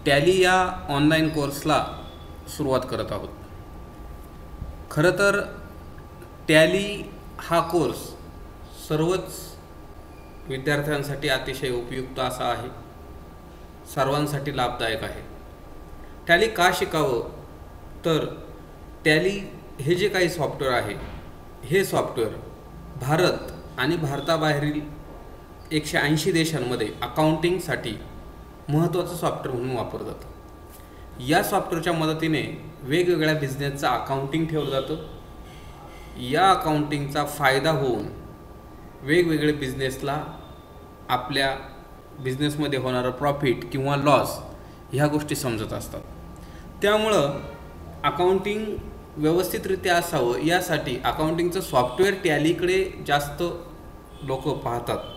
Tally या online कोर्सला सुरुवात करत आहोत। खरं तर टॅली हा कोर्स सर्वच विद्यार्थ्यांसाठी अतिशय उपयुक्त असा आहे, सर्वांसाठी लाभदायक आहे। टॅली का शिकावं तर टॅली हे जे काही सॉफ्टवेअर आहे हे सॉफ्टवेअर भारत आणि भारताबाहेरील 180 देशांमध्ये अकाउंटिंगसाठी महत्त्वाचं सॉफ्टवेअर म्हणून वापरलं जातं। या सॉफ्टवेअरच्या मदतीने वेगवेगळ्या बिझनेसचं अकाउंटिंग ठेवलं जातं। या अकाउंटिंगचा फायदा होऊन वेगवेगळे बिझनेसला आपल्या बिझनेसमध्ये होणारं प्रॉफिट किंवा लॉस ह्या गोष्टी समजत असतात। त्यामुळं अकाउंटिंग व्यवस्थितरित्या असावं यासाठी अकाउंटिंगचं सॉफ्टवेअर टॅलीकडे जास्त लोक पाहतात।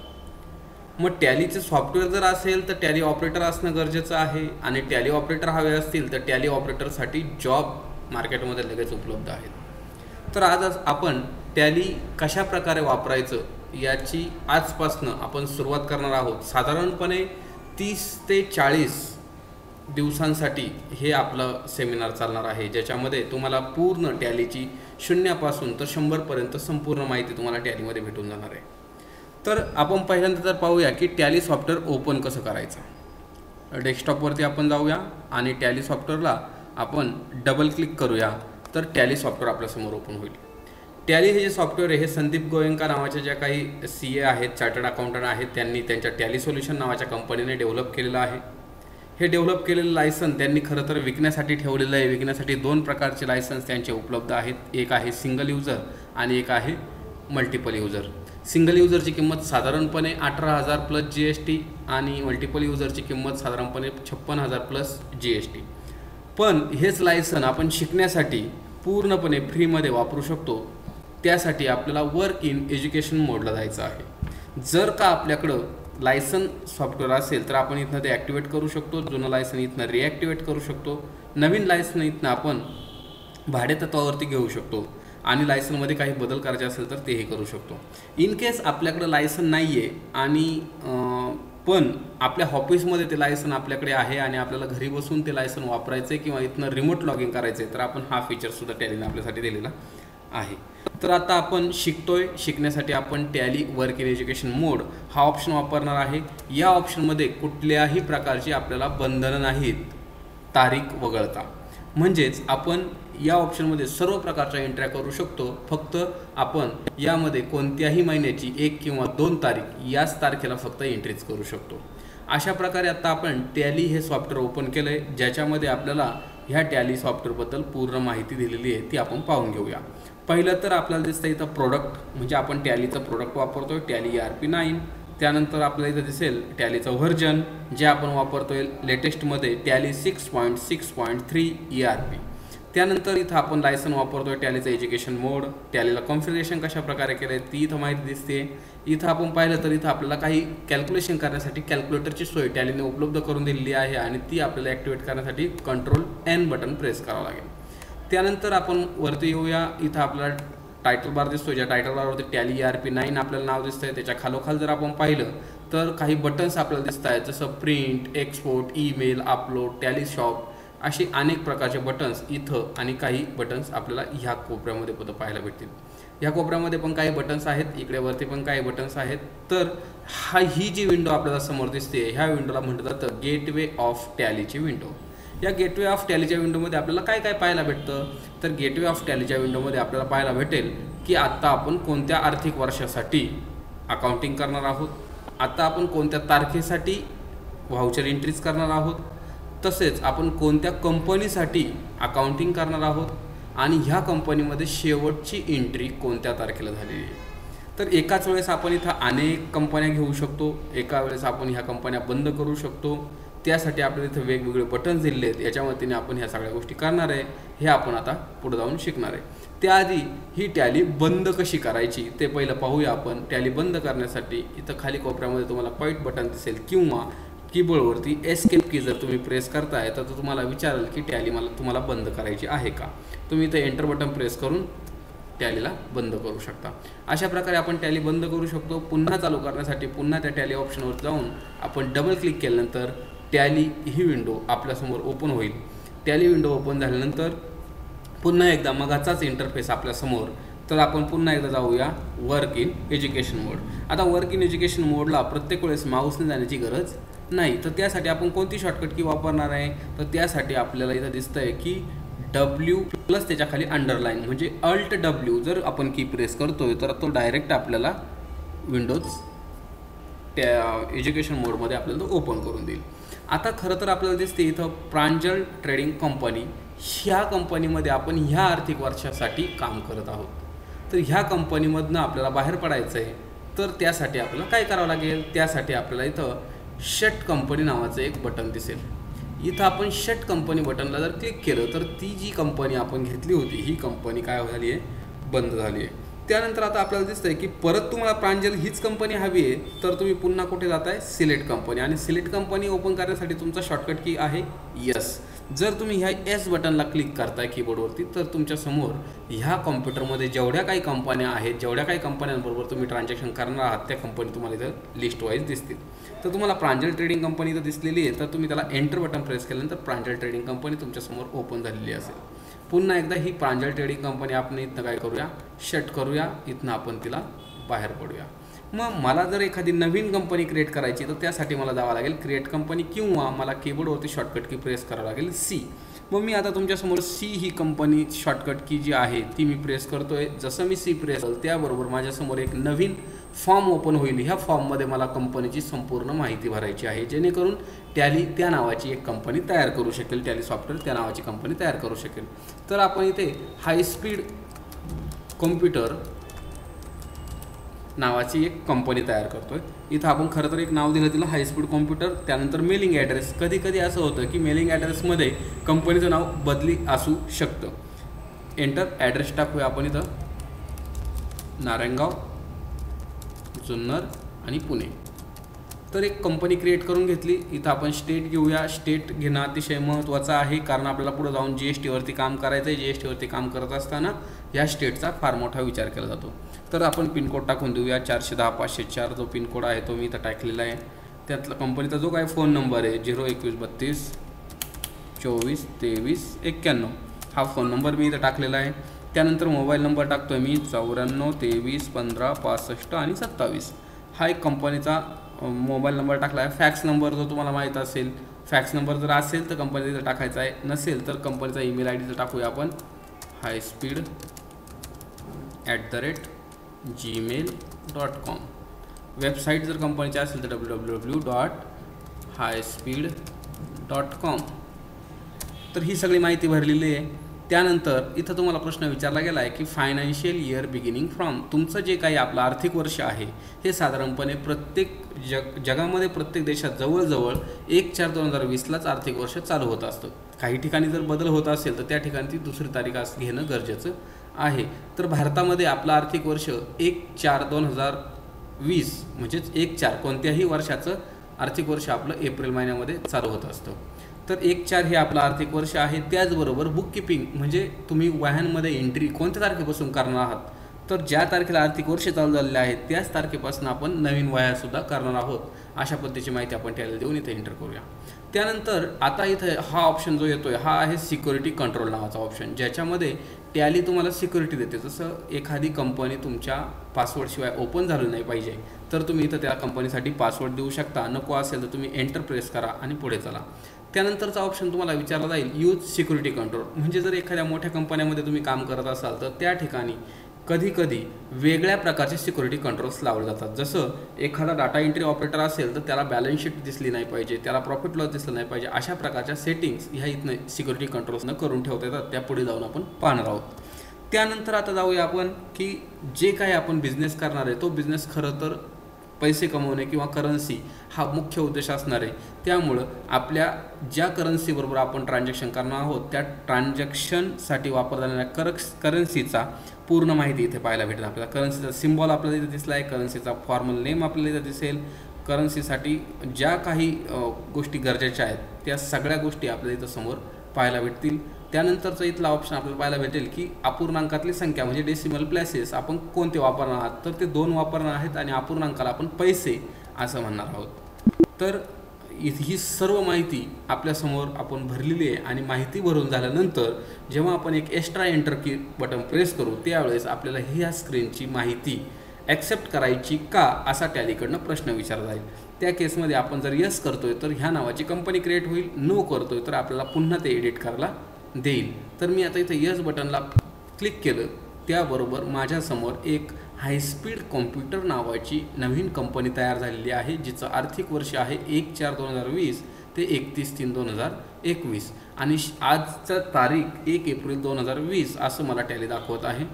मग टॅलीचं सॉफ्टवेअर जर असेल तर टॅली ऑपरेटर असणं गरजेचं आहे, आणि टॅली ऑपरेटर हवे असतील तर टॅली ऑपरेटरसाठी जॉब मार्केटमध्ये लगेच उपलब्ध आहेत। तर आज आपण टॅली कशा प्रकारे वापरायचं याची आजपासनं आपण सुरुवात करणार आहोत। साधारणपणे 30 ते 40 दिवसांसाठी हे आपलं सेमिनार चालणार आहे, ज्याच्यामध्ये तुम्हाला पूर्ण टॅलीची 0 पासून तर 100 पर्यंत संपूर्ण माहिती तुम्हाला टॅलीमध्ये भेटून जाणार आहे। तर आपण पहिल्यांदा तर पाहूया की टॅली सॉफ्टवेअर ओपन कसं करायचं। डेस्कटॉपवरती आपण जाऊया आणि टॅली सॉफ्टवेअरला आपण डबल क्लिक करूया, तर टॅली सॉफ्टवेअर आपल्यासमोर ओपन होईल। टॅली हे जे सॉफ्टवेअर आहे हे संदीप गोयंका नावाच्या ज्या काही CA आहेत, चार्टर्ड अकाउंटंट आहेत, त्यांनी त्यांच्या टॅली सोल्युशन नावाच्या कंपनीने डेव्हलप केलेलं आहे। हे डेव्हलप केलेलं लायसन त्यांनी खरं तर विकण्यासाठी ठेवलेलं आहे। विकण्यासाठी 2 प्रकारचे लायसन्स त्यांचे उपलब्ध आहेत, एक आहे सिंगल युजर आणि एक आहे मल्टिपल युजर। सिंगल युजरची किंमत साधारणपणे 18,000 प्लस GST आणि मल्टिपल युजरची किंमत साधारणपणे 56,000 प्लस GST। पण हेच लायसन आपण शिकण्यासाठी पूर्णपणे फ्रीमध्ये वापरू शकतो। त्यासाठी आपल्याला वर्क इन एज्युकेशन मोडला जायचं आहे। जर का आपल्याकडं लायसन सॉफ्टवेअर असेल तर आपण इथनं ते ॲक्टिवेट करू शकतो, जुनं लायसन इथनं रिॲक्टिवेट करू शकतो, नवीन लायसन इथनं आपण भाडेतत्वावरती घेऊ शकतो, आणि लायसनमध्ये काही बदल करायचे असेल तर तेही करू शकतो। इन केस आपल्याकडं लायसन नाही आहे आणि पण आपल्या ऑफिसमध्ये ते लायसन आपल्याकडे आहे आणि आपल्याला घरी बसून ते लायसन वापरायचं आहे किंवा इथनं रिमोट लॉगिंग करायचं आहे, तर आपण हा फीचरसुद्धा टॅलीने आपल्यासाठी दिलेला आहे। तर आता आपण शिकण्यासाठी आपण टॅली वर्क इन एज्युकेशन मोड हा ऑप्शन वापरणार आहे। या ऑप्शनमध्ये कुठल्याही प्रकारची आपल्याला बंधनं नाहीत तारीख वगळता, म्हणजेच आपण या ऑप्शनमध्ये सर्व प्रकारच्या एंट्र्या करू शकतो। फक्त आपण यामध्ये कोणत्याही महिन्याची 1 किंवा 2 तारीख याच तारखेला फक्त एंट्रीज करू शकतो। अशा प्रकारे आता आपण टॅली हे सॉफ्टवेअर ओपन केलं आहे, ज्याच्यामध्ये आपल्याला ह्या टॅली सॉफ्टवेअरबद्दल पूर्ण माहिती दिलेली आहे, ती आपण पाहून घेऊया। पहिलं तर आपल्याला दिसतं इथं प्रोडक्ट, म्हणजे आपण टॅलीचं प्रोडक्ट वापरतोय, टॅली ERP9। त्यानंतर आपल्याला इथं दिसेल टॅलीचं व्हर्जन जे आपण वापरतोय लेटेस्टमध्ये टॅली 6.6.3 ERP। त्यानंतर इथं आपण लायसन वापरतोय टॅलीचं एज्युकेशन मोड, टॅलीला कॉन्फिगरेशन कशा प्रकारे केलं आहे ती इथं माहिती दिसते। इथं आपण पाहिलं तर इथं आपल्याला काही कॅल्क्युलेशन करण्यासाठी कॅल्क्युलेटरची सोय टॅलीने उपलब्ध करून दिलेली आहे, आणि ती आपल्याला ॲक्टिवेट करण्यासाठी Ctrl+N बटन प्रेस करावं लागेल। त्यानंतर आपण वरती येऊया, इथं आपल्याला टायटल बार दिसतो, ज्या टायटल बारवरती टॅली ERP9 आपल्याला नाव दिसतंय। त्याच्या खालोखाल जर आपण पाहिलं तर काही बटन्स आपल्याला दिसत आहेत, जसं print, export, email, upload, tally shop, असे अनेक प्रकारचे बटन्स इथं, आणि काही बटन्स आपल्याला ह्या कोपऱ्यामध्ये पण पाहायला भेटतील। ह्या कोपऱ्यामध्ये पण काही बटन्स आहेत, इकडे वरती पण काही बटन्स आहेत। तर ही जी विंडो आपल्याला समोर दिसते ह्या विंडोला म्हटलं जातं गेटवे ऑफ टॅलीची विंडो। या गेटवे ऑफ टॅलीच्या विंडोमध्ये आपल्याला काय काय पाहायला भेटतं, तर गेटवे ऑफ टॅलीच्या विंडोमध्ये आपल्याला पाहायला भेटेल की आत्ता आपण कोणत्या आर्थिक वर्षासाठी अकाउंटिंग करणार आहोत, आता आपण कोणत्या तारखेसाठी व्हाउचर एंट्रीज करणार आहोत, तसेच आपण कोणत्या कंपनीसाठी अकाउंटिंग करणार आहोत, आणि ह्या कंपनीमध्ये शेवटची एंट्री कोणत्या तारखेला झालेली आहे। तर एकाच वेळेस आपण इथं अनेक कंपन्या घेऊ शकतो, एका वेळेस आपण ह्या कंपन्या बंद करू शकतो। त्यासाठी आपल्याला इथं वेगवेगळे बटन्स दिलेले आहेत, याच्या मदतीने आपण ह्या सगळ्या गोष्टी करणार आहे, हे आपण आता पुढे जाऊन शिकणार आहे। त्याआधी ही टॅली बंद कशी करायची ते पहिलं पाहूया आपण। टॅली बंद करण्यासाठी इथं खाली कोपऱ्यामध्ये तुम्हाला व्हाईट बटन दिसेल, किंवा कीबोर्डवरती एस्केप की जर तुम्ही प्रेस करताय तर तुम्हाला विचारेल की टॅली तुम्हाला बंद करायची आहे का। तुम्ही इथं एंटर बटन प्रेस करून टॅलीला बंद करू शकता। अशा प्रकारे आपण टॅली बंद करू शकतो। पुन्हा चालू करण्यासाठी पुन्हा त्या टॅली ऑप्शनवर जाऊन आपण डबल क्लिक केल्यानंतर टॅली ही विंडो आपल्यासमोर ओपन होईल. टॅली विंडो ओपन झाल्यानंतर पुन्हा एकदा मगाचाच इंटरफेस आपल्यासमोर. तर आपण पुन्हा एकदा जाऊया वर्क इन एज्युकेशन मोड. आता वर्क इन एज्युकेशन मोडला प्रत्येक वेळेस माऊसने जाण्याची गरज नाही. तर त्यासाठी आपण कोणती शॉर्टकट की वापरणार आहे, तर त्यासाठी आपल्याला इथं दिसतं आहे की W प्लस त्याच्या खाली अंडरलाईन म्हणजे अल्ट W जर आपण की प्रेस करतोय तर तो डायरेक्ट आपल्याला विंडोज त्या एज्युकेशन मोडमध्ये आपल्याला तो ओपन करून देईल. आता खरं तर आपल्याला दिसते इथं प्रांजल ट्रेडिंग कंपनी, ह्या कंपनीमध्ये आपण ह्या आर्थिक वर्षासाठी काम करत आहोत. तर ह्या कंपनीमधनं आपल्याला बाहेर पडायचं आहे. तर त्यासाठी आपल्याला काय करावं लागेल, त्यासाठी आपल्याला इथं शट कंपनी नावाचं एक बटन दिसेल. इथं आपण शट कंपनी बटनला जर क्लिक केलं तर ती जी कंपनी आपण घेतली होती ही कंपनी काय झाली आहे, बंद झाली आहे. त्यानंतर आता आपल्याला दिसतंय की परत तुम्हाला प्रांजल हीच कंपनी हवी आहे, तर तुम्ही पुन्हा कुठे जाताय, सिलेक्ट कंपनी. आणि सिलेक्ट कंपनी ओपन करण्यासाठी तुमचा शॉर्टकट की आहे यस. जर तुम्ही ह्या एस बटनला क्लिक करताय कीबोर्डवरती तर तुमच्यासमोर ह्या कॉम्प्युटरमध्ये जेवढ्या काही कंपन्या आहेत, जेवढ्या काही कंपन्यांबरोबर तुम्ही ट्रान्झॅक्शन करणार आहात त्या कंपनी तुम्हाला इथं लिस्ट वाईज दिसतील. तर तुम्हाला प्रांजल ट्रेडिंग कंपनी इथं दिसलेली आहे, तर तुम्ही त्याला एंटर बटन प्रेस केल्यानंतर प्रांजल ट्रेडिंग कंपनी तुमच्यासमोर ओपन झालेली असेल. पुन्हा एकदा ही प्रांजल ट्रेडिंग कंपनी आपण इथनं काय करूया, शट करूया. इथनं आपण तिला बाहेर पडूया. मग मला जर एखादी नवीन कंपनी क्रिएट करायची तर त्यासाठी मला जावं लागेल क्रिएट कंपनी किंवा मला कीबोर्डवरती शॉर्टकट की प्रेस करावं लागेल सी. मग मी आता तुमच्यासमोर सी ही कंपनी शॉर्टकट की जी आहे ती मी प्रेस करतोय. जसं मी सी प्रेस केलं त्याबरोबर माझ्यासमोर एक नवीन फॉर्म ओपन होईल. ह्या फॉर्ममध्ये मला कंपनीची संपूर्ण माहिती भरायची आहे, जेणेकरून टॅली त्या नावाची एक कंपनी तयार करू शकेल, टॅली सॉफ्टवेअर त्या नावाची कंपनी तयार करू शकेल. तर आपण इथे हाय स्पीड कॉम्प्युटर नावाची एक कंपनी तयार करतोय. इथं आपण खरं तर एक नाव दिलं तिला हाय स्पीड कॉम्प्युटर. त्यानंतर मेलिंग ॲड्रेस. कधी कधी असं होतं की मेलिंग ॲड्रेसमध्ये कंपनीचं नाव बदली असू शकतं. एंटर ॲड्रेस टाकूया आपण इथं नारायणगाव, जुन्नर आणि पुणे. तर एक कंपनी क्रिएट करून घेतली. इथं आपण स्टेट घेऊया. स्टेट घेणं अतिशय महत्त्वाचं आहे, कारण आपल्याला पुढे जाऊन GSTवरती काम करायचं आहे. GSTवरती काम करत असताना या स्टेटचा फार मोठा विचार केला जातो. तर आपण पिनकोड टाकून देऊया 410-504. जो पिनकोड आहे तो मी इथं टाकलेला आहे. त्यातला कंपनीचा जो काय फोन नंबर आहे 02132242391 हा फोन नंबर मी इथं टाकलेला आहे. त्यानंतर मोबाईल नंबर टाकतो आहे मी 94231565 आणि 27. हा एक कंपनीचा मोबाईल नंबर टाकला आहे. फॅक्स नंबर जो तुम्हाला माहीत असेल, फॅक्स नंबर जर असेल तर कंपनीचा इथं टाकायचा आहे, नसेल तर कंपनीचा ईमेल ID जर टाकूया आपण highspeed@gmail.com. वेबसाईट जर कंपनीची असेल तर www.highspeed.com. तर ही सगळी माहिती भरलेली आहे. त्यानंतर इथं तुम्हाला प्रश्न विचारला गेला आहे की फायनान्शियल इयर बिगिनिंग फ्रॉम. तुमचं जे काही आपलं आर्थिक वर्ष आहे हे साधारणपणे जगामध्ये प्रत्येक देशात जवळजवळ 1/4/2020लाच आर्थिक वर्ष चालू होत असतं. काही ठिकाणी जर बदल होत असेल तर त्या ठिकाणी ती दुसरी तारीख घेणं गरजेचं आहे. तर भारतामध्ये आपलं आर्थिक वर्ष 1/4/2020 म्हणजेच 1/4 कोणत्याही वर्षाचं आर्थिक वर्ष आपलं एप्रिल महिन्यामध्ये चालू होत असतं. तर 1/4 हे आपलं आर्थिक वर्ष आहे. त्याचबरोबर बुककीपिंग म्हणजे तुम्ही वह्यांमध्ये एंट्री कोणत्या तारखेपासून करणार आहात, तर ज्या तारखेला आर्थिक वर्ष चालू झालेले आहे त्याच तारखेपासून आपण नवीन वह्यासुद्धा करणार आहोत. अशा पद्धतीची माहिती आपण त्याला देऊन इथे एंटर करूया. त्यानंतर आता इथे हा ऑप्शन जो येतोय हा आहे सिक्युरिटी कंट्रोल नावाचा ऑप्शन, ज्याच्यामध्ये टॅली तुम्हाला सिक्युरिटी देते. जसं एखादी कंपनी तुमच्या पासवर्डशिवाय ओपन झाली नाही पाहिजे तर तुम्ही इथं त्या कंपनीसाठी पासवर्ड देऊ शकता. नको असेल तर तुम्ही एंटर प्रेस करा आणि पुढे चला. त्यानंतरचा ऑप्शन तुम्हाला विचारला जाईल यूज सिक्युरिटी कंट्रोल. म्हणजे जर एखाद्या मोठ्या कंपन्यामध्ये तुम्ही काम करत असाल तर त्या ठिकाणी कधी वेगळ्या प्रकारचे सिक्युरिटी कंट्रोल्स लावले जातात. जसं एखादा डाटा एंट्री ऑपरेटर असेल तर त्याला बॅलन्स शीट दिसली नाही पाहिजे, त्याला प्रॉफिट लॉस दिसलं नाही पाहिजे. अशा प्रकारच्या सेटिंग्स ह्या इथनं सिक्युरिटी कंट्रोल्सनं करून ठेवता येतात. त्या पुढे जाऊन आपण पाहणार आहोत. त्यानंतर आता जाऊया आपण की जे काही आपण बिझनेस करणार आहे तो बिझनेस खरं तर पैसे कमवणे किंवा करन्सी हा मुख्य उद्देश असणार आहे. त्यामुळं आपल्या ज्या करन्सीबरोबर आपण ट्रान्झॅक्शन करणार आहोत त्या ट्रान्झॅक्शनसाठी वापरल्या जाणाऱ्या करन्सीचा पूर्ण माहिती इथे पाहायला भेटेल. आपल्याला करन्सीचा सिम्बॉल आपल्याला इथे दिसला आहे, करन्सीचा फॉर्मल नेम आपल्याला इथे दिसेल, करन्सीसाठी ज्या काही गोष्टी गरजेच्या आहेत त्या सगळ्या गोष्टी आपल्याला इथं समोर पाहायला भेटतील. त्यानंतरचा इथला ऑप्शन आपल्याला पाहायला भेटेल की अपूर्णांकातली संख्या म्हणजे डेसिमल प्लेसेस आपण कोणते वापरणार आहात, तर ते 2 वापरणार आहेत आणि अपूर्णांकाला आपण पैसे असं म्हणणार आहोत. तर ही सर्व माहिती आपल्यासमोर आपण भरलेली आहे आणि माहिती भरून झाल्यानंतर जेव्हा आपण एक एक्स्ट्रा एंटर की बटन प्रेस करू त्यावेळेस आपल्याला ह्या स्क्रीनची माहिती ॲक्सेप्ट करायची का असा टॅलीकडनं प्रश्न विचारला जाईल। त्या केसमध्ये आपण जर यस करतोय तर ह्या नावाची कंपनी क्रिएट होईल, नो करतोय तर आपल्याला पुन्हा ते एडिट करायला देईल। तर मी आता इथे यस बटनला क्लिक केलं त्याबरोबर माझ्यासमोर एक हायस्पीड कॉम्प्युटर नावाची नवीन कंपनी तयार झालेली आहे, जिचं आर्थिक वर्ष आहे 1/4/2020 ते 31/3/2021 आणि आजचा तारीख 1 एप्रिल 2020 असं मला टॅली दाखवत आहे।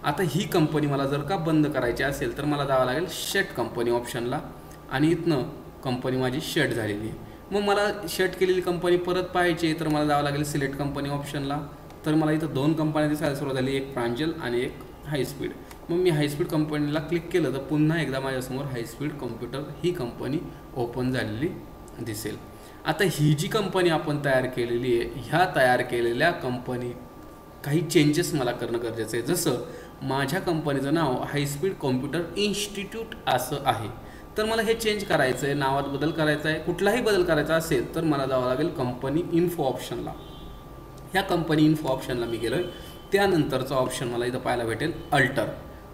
आता ही कंपनी मला जर का बंद करायची असेल तर मला जावं लागेल शट कंपनी ऑप्शनला आणि इथनं कंपनी माझी शट झालेली आहे। मग मला शट केलेली कंपनी परत पाहायची तर मला जावं लागेल सिलेक्ट कंपनी ऑप्शनला। तर मला इथं 2 कंपन्या दिसायला सुरुवात झाली, एक प्रांजल आणि एक हायस्पीड। मग मी हायस्पीड कंपनीला क्लिक केलं तर पुन्हा एकदा माझ्यासमोर हायस्पीड कॉम्प्युटर ही कंपनी ओपन झालेली दिसेल। आता ही जी कंपनी आपण तयार केलेली आहे ह्या तयार केलेल्या कंपनी काही चेंजेस मला करणं गरजेचं आहे। जसं माझ्या कंपनीचं नाव हायस्पीड कॉम्प्युटर इन्स्टिट्यूट असं आहे, तर मला हे चेंज करायचं आहे, नावात बदल करायचा आहे। कुठलाही बदल करायचा असेल तर मला जावं लागेल कंपनी इन्फो ऑप्शनला। ह्या कंपनी इन्फो ऑप्शनला मी गेलो आहे, त्यानंतरचा ऑप्शन मला इथं पाहायला भेटेल अल्टर।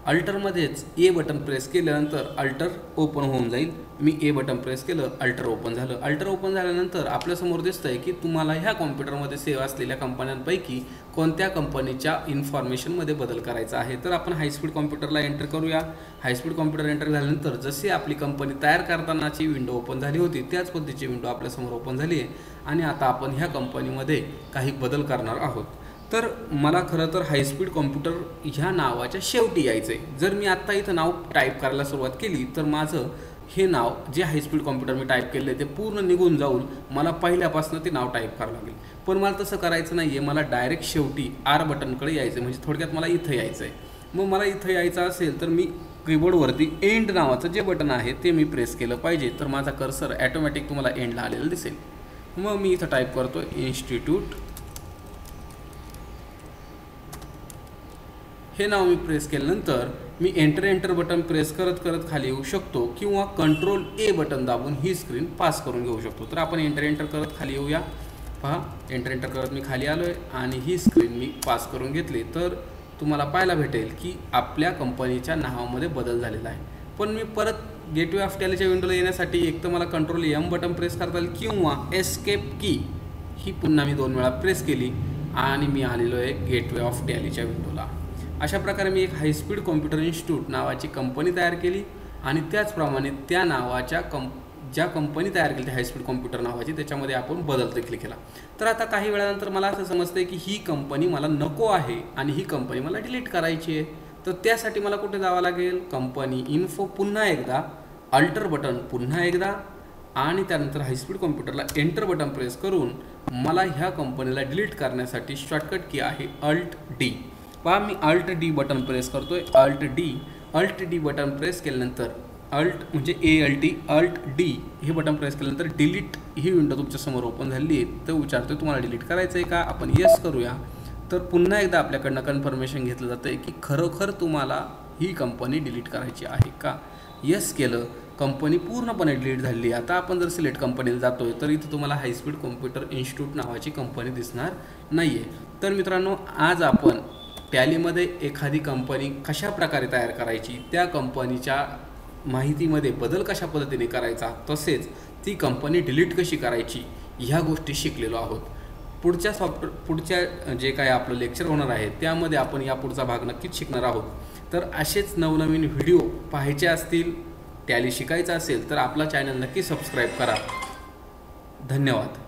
अल्टरमध्येच ए बटन प्रेस केल्यानंतर अल्टर ओपन होऊन जाईल। मी ए बटन प्रेस केलं, अल्टर ओपन झालं। अल्टर ओपन झाल्यानंतर आपल्यासमोर दिसतं आहे की तुम्हाला ह्या कॉम्प्युटरमध्ये सेव्ह असलेल्या कंपन्यांपैकी कोणत्या कंपनीच्या इन्फॉर्मेशनमध्ये बदल करायचा आहे। तर आपण हायस्पीड कॉम्प्युटरला एंटर करूया। हायस्पीड कॉम्प्युटर एंटर झाल्यानंतर जशी आपली कंपनी तयार करतानाची विंडो ओपन झाली होती त्याच पद्धतीची विंडो आपल्यासमोर ओपन झाली आहे आणि आता आपण ह्या कंपनीमध्ये काही बदल करणार आहोत। तर मला खरं तर हायस्पीड कॉम्प्युटर ह्या नावाच्या शेवटी यायचं आहे। जर मी आत्ता इथं नाव टाईप करायला सुरुवात केली तर माझं हे नाव जे हायस्पीड कॉम्प्युटर मी टाईप केलं ते पूर्ण निघून जाऊन मला पहिल्यापासून ते नाव टाईप करावं लागेल। पण मला तसं करायचं नाही आहे, मला डायरेक्ट शेवटी आर बटनकडे यायचं आहे, म्हणजे थोडक्यात मला इथं यायचं आहे। मग मला इथं यायचं असेल तर मी कीबोर्डवरती एंड नावाचं जे बटन आहे ते मी प्रेस केलं पाहिजे, तर माझा कर्सर ॲटोमॅटिक तुम्हाला एंडला आलेलं दिसेल। मग मी इथं टाईप करतो इन्स्टिट्यूट, हे नाव मी प्रेस केल्यानंतर मी एंटर बटन प्रेस करत करत खाली येऊ शकतो किंवा कंट्रोल ए बटन दाबून ही स्क्रीन पास करून घेऊ शकतो। तर आपण एंटर करत खाली येऊया। पहा एंटर करत मी खाली आलो आहे आणि ही स्क्रीन मी पास करून घेतली तर तुम्हाला पाहायला भेटेल की आपल्या कंपनीच्या नावामध्ये बदल झालेला आहे। पण मी परत गेटवे ऑफ टॅलीच्या विंडोला येण्यासाठी एक तर मला कंट्रोल एम बटन प्रेस करता येईल किंवा एस्केप की ही पुन्हा मी 2 वेळा प्रेस केली आणि मी आलेलो आहे गेटवे ऑफ टॅलीच्या विंडोला। अशा प्रकारे मी एक हायस्पीड कॉम्प्युटर इन्स्टिट्यूट नावाची कंपनी तयार केली आणि त्याचप्रमाणे त्या नावाच्या ज्या कंपनी तयार केली हायस्पीड कॉम्प्युटर नावाची त्याच्यामध्ये आपण बदल देखील केला। तर आता काही वेळानंतर मला असं समजतंय की ही कंपनी मला नको आहे आणि ही कंपनी मला डिलीट करायची आहे। तर त्यासाठी मला कुठे जावं लागेल, कंपनी इन्फो पुन्हा एकदा, अल्टर बटन पुन्हा एकदा आणि त्यानंतर हायस्पीड कॉम्प्युटरला एंटर बटन प्रेस करून मला ह्या कंपनीला डिलीट करण्यासाठी शॉर्टकट की आहे अल्ट डी। पहा मी अल्ट डी बटन प्रेस करतोय, अल्ट डी बटन प्रेस केल्यानंतर अल्ट म्हणजे अल्ट डी हे बटन प्रेस केल्यानंतर डिलीट ही विंडो तुमच्यासमोर ओपन झाली आहे। तर विचारतोय तुम्हाला डिलीट करायचं आहे का, आपण यस करूया। तर पुन्हा एकदा आपल्याकडनं कन्फर्मेशन घेतलं जातं आहे की खरोखर तुम्हाला ही कंपनी डिलीट करायची आहे का। यस केलं, कंपनी पूर्णपणे डिलीट झाली। आता आपण जर सिलेक्ट कंपनीला जातोय तर इथं तुम्हाला हायस्पीड कॉम्प्युटर इन्स्टिट्यूट नावाची कंपनी दिसणार नाही आहे। तर मित्रांनो आज आपण टॅलीमध्ये एखादी कंपनी कशा प्रकारे तयार करायची, त्या कंपनीच्या माहितीमध्ये बदल कशा पद्धतीने करायचा, तसेच ती कंपनी डिलीट कशी करायची ह्या गोष्टी शिकलेलो आहोत। पुढच्या जे काय आपलं लेक्चर होणार आहे त्यामध्ये आपण या पुढचा भाग नक्कीच शिकणार आहोत। तर असेच नवनवीन व्हिडिओ पाहायचे असतील, टॅली शिकायचं असेल तर आपला चॅनल नक्की सबस्क्राईब करा। धन्यवाद।